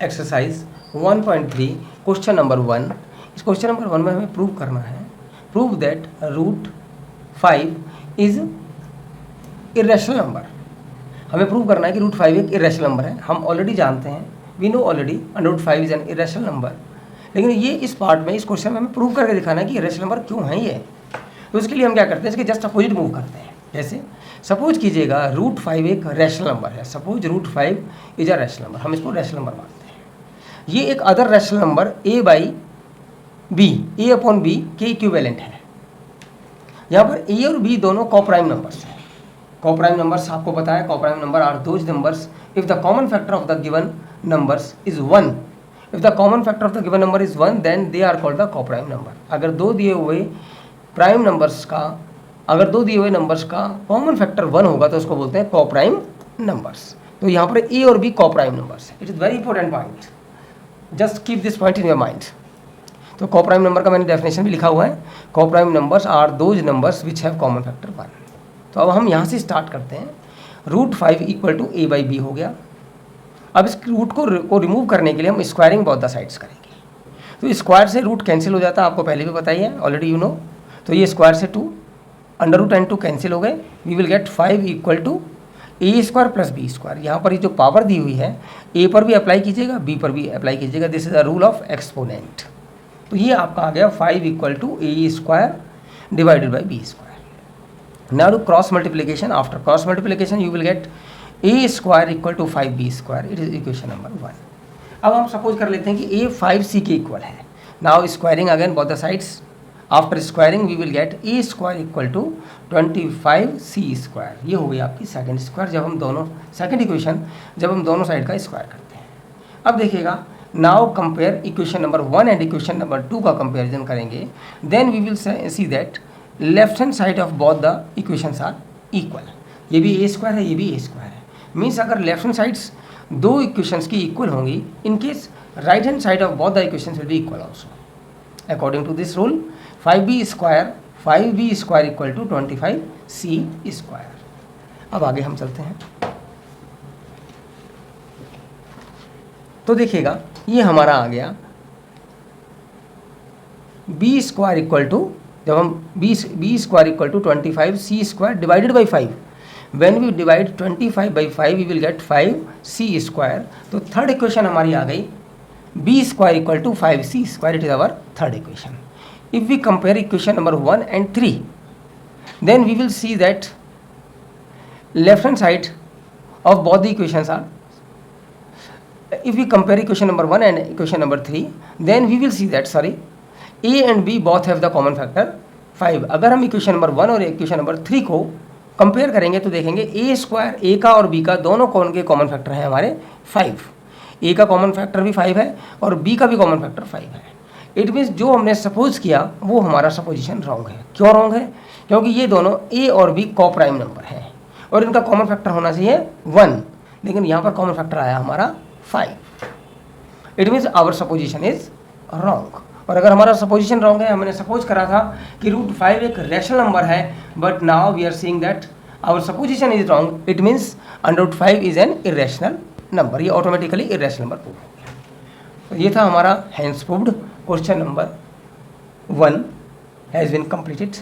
Exercise 1.3 question number 1। इस question number 1 में हमें प्रूव करना है, prove that root 5 is irrational number. हमें प्रूव करना है कि रूट 5 एक इरेशनल नंबर है। हम ऑलरेडी जानते हैं, we know already root 5 is an irrational number, लेकिन ये इस पार्ट में, इस क्वेश्चन में हमें प्रूव करके दिखाना है कि इरेशनल नंबर क्यों है ये। तो उसके लिए हम क्या करते हैं, इसके जस्ट अपोजिट मूव करते हैं। जैसे सपोज कीजिएगा रूट 5 एक रैशनल नंबर है, suppose root 5 is a rational number, हम इसको रैशनल नंबर मानते हैं। ये एक other rational number a by b, a upon b के इक्विवेलेंट है। यहाँ पर a और b दोनों कोप्राइम नंबर्स हैं। कोप्राइम नंबर्स आपको पता है, coprime number are those numbers if the common factor of the given numbers is 1। If the common factor of the given number is 1 then they are called the coprime number. अगर दो दिए हुए prime numbers का, अगर दो दिए हुए numbers का कॉमन फैक्टर 1 होगा तो उसको बोलते हैं कोप्राइम नंबर्स। तो यहाँ पर a और b कोप्राइम नंबर्स है। It is very important point, just keep this point in your mind. तो कोप्राइम नंबर का मैंने डेफिनेशन भी लिखा हुआ है, coprime numbers are those numbers which have common factor 1। तो अब हम यहाँ से स्टार्ट करते हैं। Root 5 equal to a by b हो गया। अब इस रूट को रिमूव करने के लिए हम स्क्वायरिंग बोथ द साइड्स करेंगे। तो स्क्वायर से रूट कैंसिल हो जाता है, आपको पहले भी पता ही है, ऑलरेडी यू नो। तो ये स्क्वायर से 2 अंडर रूट एंड 2 कैंसिल हो गए। We will get 5 equal to a square plus b square. यहाँ पर ये जो पावर दी हुई है ए पर भी अप्लाई कीजिएगा, बी पर भी अप्लाई कीजिएगा। This is the rule of exponent. तो ये आपका आ गया 5 equal to a square divided by b square. Now do cross multiplication. After cross multiplication you will get a square equal to 5b square. It is equation number 1। अब हम suppose कर लेते हैं कि a 5c के equal है। Now squaring again both the sides. After squaring we will get a square equal to 25c square. ये हो गई आपकी सेकंड स्क्वायर, जब हम दोनों सेकंड इक्वेशन, जब हम दोनों साइड का स्क्वायर करते हैं। अब देखिएगा, now compare equation number 1 and equation number 2 का कंपेरिजन करेंगे। Then we will see that left hand side of both the equations are equal. ये भी ए स्क्वायर है, ये भी ए स्क्वायर है। मीन्स अगर लेफ्ट हैंड साइड्स दो इक्वेशंस की इक्वल होंगी, in case right hand side of both the equations will be equal also. According to this rule 5b square equal to 25c square. अब आगे हम चलते हैं। तो देखिएगा, ये हमारा आ गया b स्क्वायर इक्वल टू, जब हम b square equal to 25c square divided by 5। When we divide 25 by 5 we will get 5c square. तो थर्ड इक्वेशन हमारी आ गई b square equal to 5c square. It is our third equation. If we compare equation number 1 and 3 then we will see that left hand side of both the equations are, if we compare equation number 1 and equation number 3 then we will see that a and b both have the common factor 5। अगर हम equation number 1 और equation number 3 को compare करेंगे तो देखेंगे ए square, ए का और B का दोनों कौन के कॉमन फैक्टर हैं हमारे 5। ए का कॉमन फैक्टर भी 5 है और बी का भी कॉमन फैक्टर 5 है। इट मीन्स जो हमने सपोज किया वो हमारा सपोजिशन रॉन्ग है। क्यों रॉन्ग है? क्योंकि ये दोनों ए और बी कोप्राइम नंबर हैं और इनका कॉमन फैक्टर होना चाहिए 1, लेकिन यहाँ पर कॉमन फैक्टर आया हमारा 5। It means our supposition is wrong. और अगर हमारा सपोजिशन रॉन्ग है, हमने सपोज करा था कि रूट 5 एक रैशनल नंबर है, but now we are seeing that our supposition is wrong. It means under root 5 is an irrational number. ये ऑटोमेटिकली इरेशनल नंबर प्रूव हो गया। तो ये था हमारा hence proved question number 1 has been completed.